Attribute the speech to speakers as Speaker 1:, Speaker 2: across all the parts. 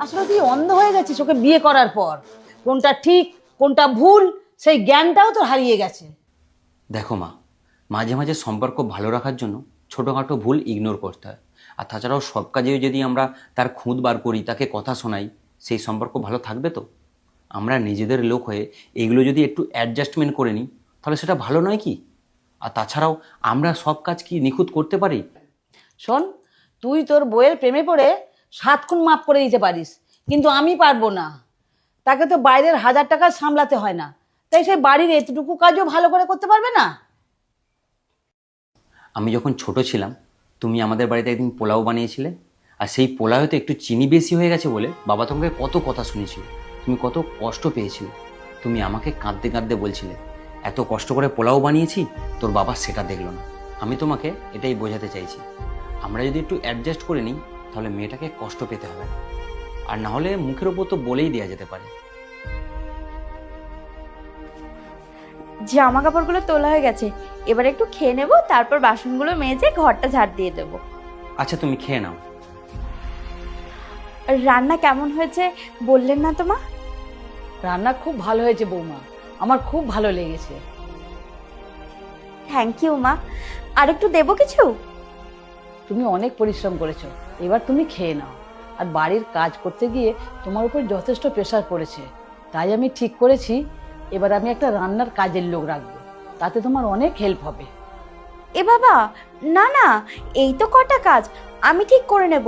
Speaker 1: আসলে তুই অন্ধ হয়ে গেছিস ওকে বিয়ে করার পর। কোনটা ঠিক কোনটা ভুল সেই জ্ঞানটাও তো হারিয়ে গেছে।
Speaker 2: দেখো মা, মাঝে মাঝে সম্পর্ক ভালো রাখার জন্য ছোটোখাটো ভুল ইগনোর করতে হয়। আর তাছাড়াও সব কাজেও যদি আমরা তার খুঁত বার করি, তাকে কথা শোনাই, সেই সম্পর্ক ভালো থাকবে তো? আমরা নিজেদের লোক হয়ে এগুলো যদি একটু অ্যাডজাস্টমেন্ট করে নিই তাহলে সেটা ভালো নয় কি? আর তাছাড়াও আমরা সব কাজ কি নিখুঁত করতে পারি?
Speaker 1: শোন, তুই তোর বইয়ের প্রেমে পড়ে 7 খুন মাফ করে দিতে পারিস, কিন্তু আমি পারবো না। তাকে তো বাইরের 1000 টাকা সামলাতে হয় না, তাই সেই বাড়ির এতটুকু কাজও ভালো করে করতে পারবে না।
Speaker 2: আমি যখন ছোট ছিলাম তুমি আমাদের বাড়িতে একদিন পোলাও বানিয়েছিলে, আর সেই পোলাওতে একটু চিনি বেশি হয়ে গেছে বলে বাবা তোমাকে কত কথা শুনিয়েছিল, তুমি কত কষ্ট পেয়েছিলে। তুমি আমাকে কাঁদতে কাঁদতে বলছিলে এত কষ্ট করে পোলাও বানিয়েছি, তোর বাবা সেটা দেখলো না। আমি তোমাকে এটাই বোঝাতে চাইছি, আমরা যদি একটু অ্যাডজাস্ট করে নিই তাহলে মেয়েটাকে কষ্ট পেতে হবে না। আর না হলে মুখের ওপর তো বলেই দেওয়া যেতে পারে।
Speaker 3: জামা কাপড়গুলো তোলা হয়ে গেছে, এবার একটু খেয়ে নেবো, তারপর বাসনগুলো মেজে ঘরটা ঝাড় দিয়ে দেবো।
Speaker 2: আচ্ছা তুমি খেয়ে নাও।
Speaker 3: রান্না কেমন হয়েছে বললেন না তো মা?
Speaker 1: রান্না খুব ভালো হয়েছে বৌমা, আমার খুব ভালো লেগেছে।
Speaker 3: থ্যাংক ইউ মা। আর একটু দেবো কিছু?
Speaker 1: তুমি অনেক পরিশ্রম করেছো, এবার তুমি খেয়ে নাও। আর বাড়ির কাজ করতে গিয়ে তোমার উপর যথেষ্ট প্রেশার পড়েছে, তাই আমি ঠিক করেছি এবার আমি একটা রান্নার কাজের লোক রাখবো, তাতে তোমার অনেক হেল্প হবে।
Speaker 3: এ বাবা, না না, এই তো কটা কাজ আমি ঠিক করে নেব,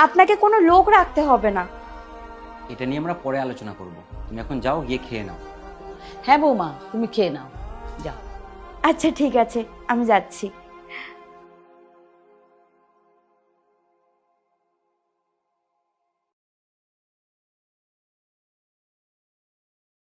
Speaker 3: আপনাকে কোনো লোক রাখতে হবে না।
Speaker 2: এটা নিয়ে আমরা পরে আলোচনা করব, তুমি এখন যাও, গিয়ে খেয়ে নাও।
Speaker 1: হ্যাঁ বৌমা, তুমি খেয়ে নাও, যাও।
Speaker 3: আচ্ছা ঠিক আছে, আমি যাচ্ছি।